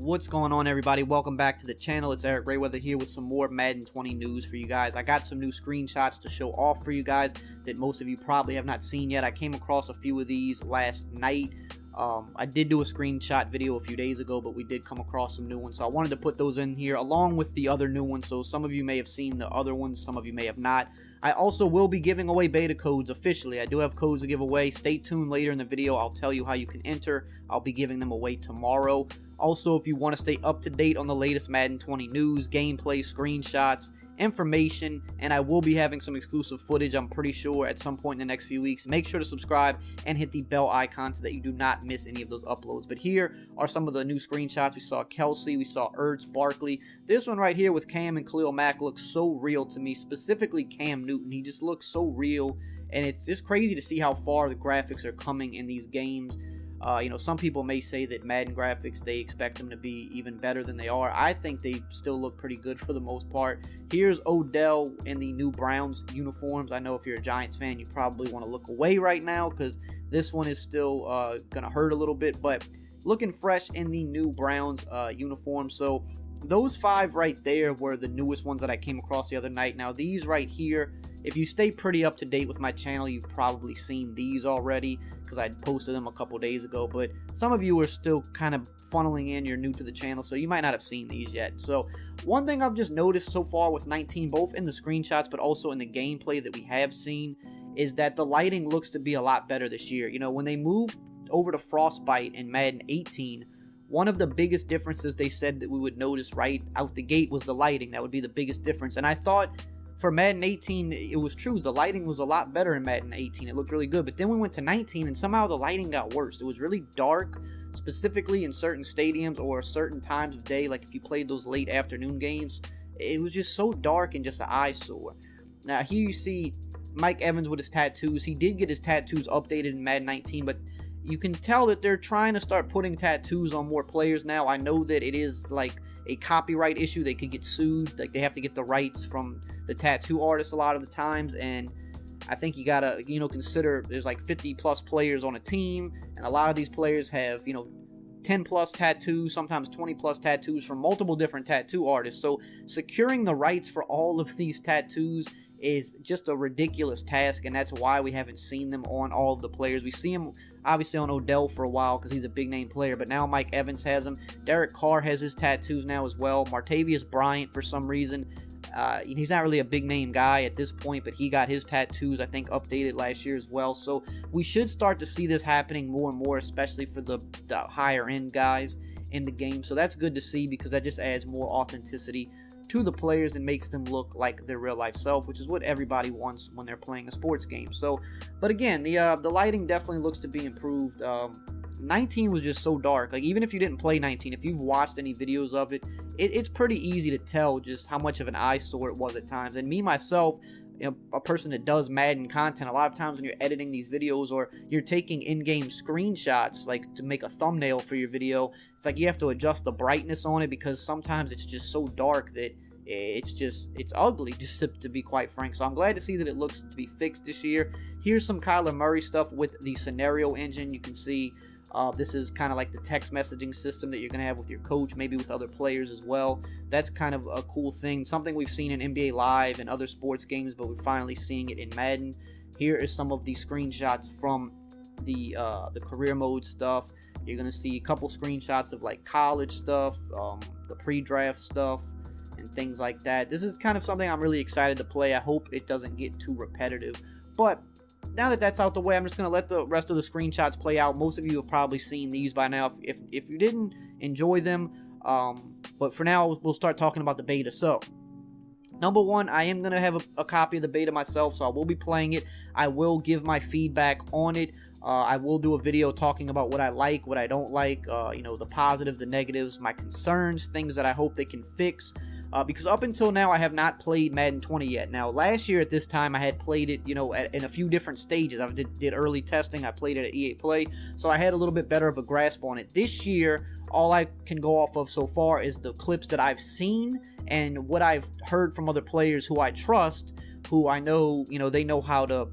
What's going on, everybody? Welcome back to the channel. It's EricRayweather here with some more Madden 20 news for you guys. I got some new screenshots to show off for you guys that most of you probably have not seen yet. I came across a few of these last night. I did do a screenshot video a few days ago, but we did come across some new ones, so I wanted to put those in here along with the other new ones. So some of you may have seen the other ones, some of you may have not. I also will be giving away beta codes officially. I do have codes to give away. Stay tuned later in the video. I'll tell you how you can enter. I'll be giving them away tomorrow. Also, if you want to stay up to date on the latest Madden 20 news, gameplay, screenshots, information, and I will be having some exclusive footage, I'm pretty sure, at some point in the next few weeks. Make sure to subscribe and hit the bell icon so that you do not miss any of those uploads. But here are some of the new screenshots. We saw Kelsey, we saw Ertz, Barkley. This one right here with Cam and Khalil Mack looks so real to me, specifically Cam Newton. He just looks so real, and it's just crazy to see how far the graphics are coming in these games. Some people may say that Madden graphics, they expect them to be even better than they are. I think they still look pretty good for the most part. Here's Odell in the new Browns uniforms. I know if you're a Giants fan, you probably want to look away right now because this one is still going to hurt a little bit, but looking fresh in the new Browns uniform. So those five right there were the newest ones that I came across the other night. Now these right here, if you stay pretty up to date with my channel, you've probably seen these already because I posted them a couple days ago, but some of you are still kind of funneling in, you're new to the channel, so you might not have seen these yet. So one thing I've just noticed so far with 19, both in the screenshots but also in the gameplay that we have seen, is that the lighting looks to be a lot better this year. You know, when they moved over to Frostbite in Madden 18, one of the biggest differences they said that we would notice right out the gate was the lighting. That would be the biggest difference, and I thought for Madden 18, it was true. The lighting was a lot better in Madden 18. It looked really good. But then we went to 19, and somehow the lighting got worse. It was really dark, specifically in certain stadiums or certain times of day. Like if you played those late afternoon games, it was just so dark and just an eyesore. Now, here you see Mike Evans with his tattoos. He did get his tattoos updated in Madden 19, but you can tell that they're trying to start putting tattoos on more players now. I know that it is like a copyright issue. They could get sued. Like they have to get the rights from the tattoo artists a lot of the times, and I think you gotta, consider there's like 50 plus players on a team, and a lot of these players have, 10 plus tattoos, sometimes 20 plus tattoos from multiple different tattoo artists. So securing the rights for all of these tattoos is just a ridiculous task, and that's why we haven't seen them on all of the players. We see him obviously on Odell for a while because he's a big name player, but now Mike Evans has them. Derek Carr has his tattoos now as well. Martavius Bryant, for some reason, he's not really a big name guy at this point, but he got his tattoos, I think, updated last year as well. So we should start to see this happening more and more, especially for the higher end guys in the game. So that's good to see because that just adds more authenticity to the players and makes them look like their real life self, which is what everybody wants when they're playing a sports game. So, but again, the lighting definitely looks to be improved. 19 was just so dark. Like, even if you didn't play 19, if you've watched any videos of it, it's pretty easy to tell just how much of an eyesore it was at times. And me, myself, a person that does Madden content, a lot of times when you're editing these videos or you're taking in-game screenshots, like to make a thumbnail for your video, it's like you have to adjust the brightness on it because sometimes it's just so dark that it's ugly, just to be quite frank. So I'm glad to see that it looks to be fixed this year. Here's some Kyler Murray stuff with the scenario engine. You can see this is kind of like the text messaging system that you're going to have with your coach, maybe with other players as well. That's kind of a cool thing, something we've seen in NBA Live and other sports games, but we're finally seeing it in Madden. Here is some of the screenshots from the career mode stuff. You're going to see a couple screenshots of like college stuff, the pre-draft stuff, and things like that. This is kind of something I'm really excited to play. I hope it doesn't get too repetitive, but now that that's out the way, I'm just going to let the rest of the screenshots play out. Most of you have probably seen these by now if you didn't enjoy them. But for now, we'll start talking about the beta. So, number one, I am going to have a copy of the beta myself, so I will be playing it. I will give my feedback on it. I will do a video talking about what I like, what I don't like, the positives, the negatives, my concerns, things that I hope they can fix. Because up until now, I have not played Madden 20 yet. Now, last year at this time, I had played it, in a few different stages. I did early testing. I played it at EA Play, so I had a little bit better of a grasp on it. This year, all I can go off of so far is the clips that I've seen and what I've heard from other players who I trust, who I know, they know how to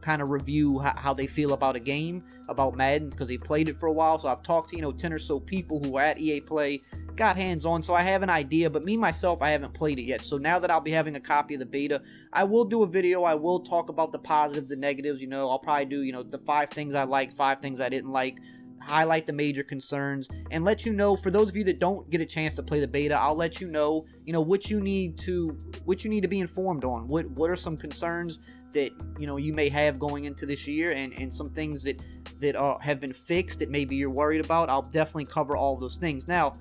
kind of review how they feel about a game, about Madden, because they played it for a while. So I've talked to 10 or so people who were at EA Play, got hands-on, so I have an idea, but me myself, I haven't played it yet. So now that I'll be having a copy of the beta, I will do a video. I will talk about the positives, the negatives. I'll probably do the 5 things I liked, 5 things I didn't like, highlight the major concerns, and let you know, for those of you that don't get a chance to play the beta, I'll let you know, what you need to be informed on. What are some concerns that you may have going into this year, and some things that have been fixed that maybe you're worried about. I'll definitely cover all of those things. Now,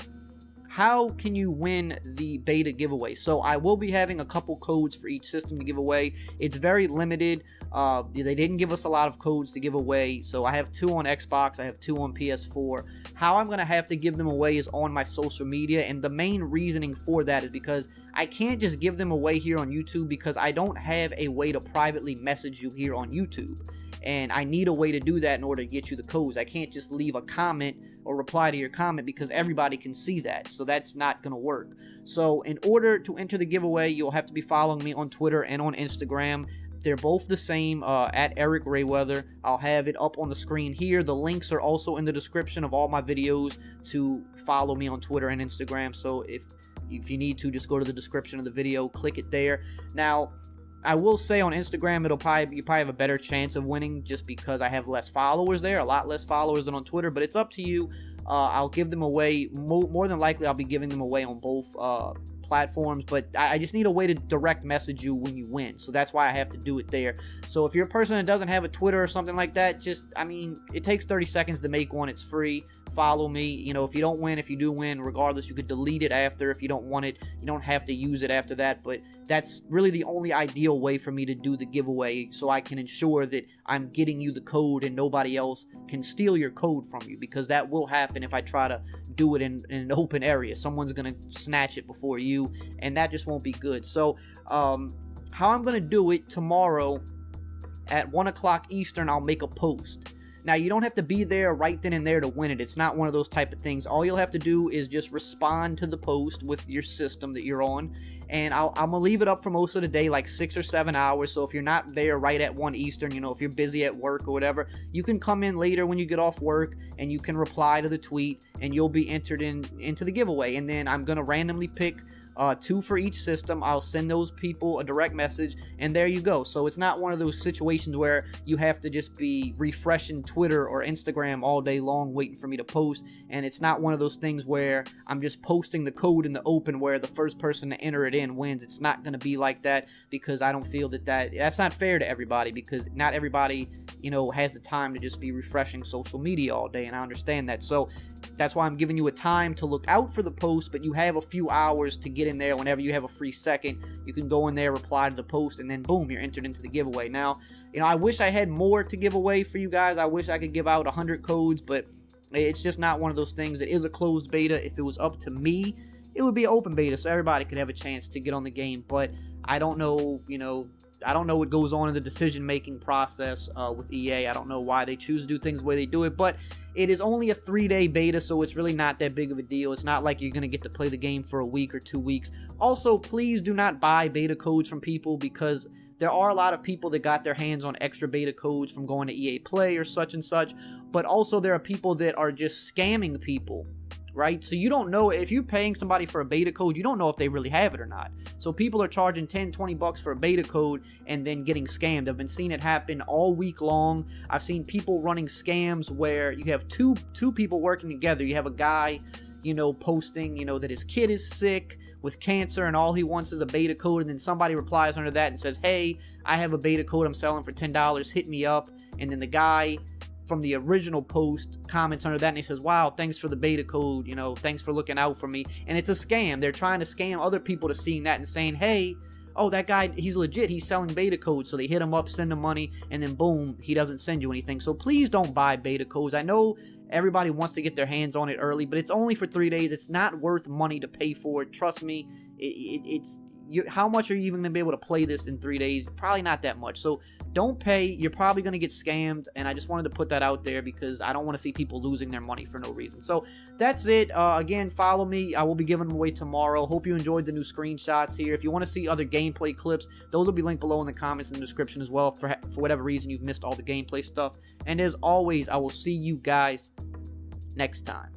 how can you win the beta giveaway? So I will be having a couple codes for each system to give away. It's very limited. They didn't give us a lot of codes to give away, so I have 2 on Xbox, I have 2 on PS4. How I'm going to have to give them away is on my social media, and the main reasoning for that is because I can't just give them away here on YouTube, because I don't have a way to privately message you here on YouTube. And I need a way to do that in order to get you the codes. I can't just leave a comment or reply to your comment, because everybody can see that. So that's not going to work. So in order to enter the giveaway, you'll have to be following me on Twitter and on Instagram. They're both the same, at EricRayweather. I'll have it up on the screen here. The links are also in the description of all my videos to follow me on Twitter and Instagram. So if you need to, just go to the description of the video, click it there. Now, I will say on Instagram, you probably have a better chance of winning, just because I have less followers there, a lot less followers than on Twitter, but it's up to you. I'll give them away. More than likely, I'll be giving them away on both platforms, but I just need a way to direct message you when you win, so that's why I have to do it there. So if you're a person that doesn't have a Twitter or something like that, it takes 30 seconds to make one. It's free. Follow me. If you don't win, if you do win, regardless, you could delete it after. If you don't want it, you don't have to use it after that, but that's really the only ideal way for me to do the giveaway, so I can ensure that I'm getting you the code and nobody else can steal your code from you, because that will happen if I try to do it in an open area. Someone's gonna snatch it before you, and that just won't be good. So how I'm gonna do it, tomorrow at 1 o'clock Eastern, I'll make a post. Now, you don't have to be there right then and there to win it. It's not one of those type of things. All you'll have to do is just respond to the post with your system that you're on, and I'm going to leave it up for most of the day, like 6 or 7 hours. So if you're not there right at 1 Eastern, if you're busy at work or whatever, you can come in later when you get off work, and you can reply to the tweet, and you'll be entered into the giveaway. And then I'm going to randomly pick 2 for each system. I'll send those people a direct message, and there you go. So it's not one of those situations where you have to just be refreshing Twitter or Instagram all day long waiting for me to post, and it's not one of those things where I'm just posting the code in the open where the first person to enter it in wins. It's not going to be like that, because I don't feel that's not fair to everybody, because not everybody has the time to just be refreshing social media all day, and I understand that. So that's why I'm giving you a time to look out for the post, but you have a few hours to get in there. Whenever you have a free second, you can go in there, reply to the post, and then boom, you're entered into the giveaway. Now, I wish I had more to give away for you guys. I wish I could give out 100 codes, but it's just not one of those things. It is a closed beta. If it was up to me, it would be an open beta, so everybody could have a chance to get on the game. But I don't know, I don't know what goes on in the decision-making process with EA. I don't know why they choose to do things the way they do it, but it is only a 3-day beta, so it's really not that big of a deal. It's not like you're going to get to play the game for a week or 2 weeks. Also, please do not buy beta codes from people, because there are a lot of people that got their hands on extra beta codes from going to EA Play or such and such, but also there are people that are just scamming people. Right? So you don't know, if you're paying somebody for a beta code, you don't know if they really have it or not. So people are charging 10, 20 bucks for a beta code and then getting scammed. I've been seeing it happen all week long. I've seen people running scams where you have two people working together. You have a guy, posting, that his kid is sick with cancer and all he wants is a beta code, and then somebody replies under that and says, hey, I have a beta code I'm selling for $10, hit me up. And then the guy from the original post comments under that, and he says, wow, thanks for the beta code, thanks for looking out for me. And it's a scam. They're trying to scam other people to seeing that and saying, hey, oh, that guy, he's legit, he's selling beta codes. So they hit him up, send him money, and then boom, he doesn't send you anything. So please don't buy beta codes. I know everybody wants to get their hands on it early, but it's only for 3 days. It's not worth money to pay for it. Trust me, it's how much are you even going to be able to play this in 3 days? Probably not that much. So don't pay. You're probably going to get scammed, and I just wanted to put that out there because I don't want to see people losing their money for no reason. So that's it. Again, follow me. I will be giving them away tomorrow. Hope you enjoyed the new screenshots here. If you want to see other gameplay clips, those will be linked below in the comments and the description as well for whatever reason you've missed all the gameplay stuff. And as always, I will see you guys next time.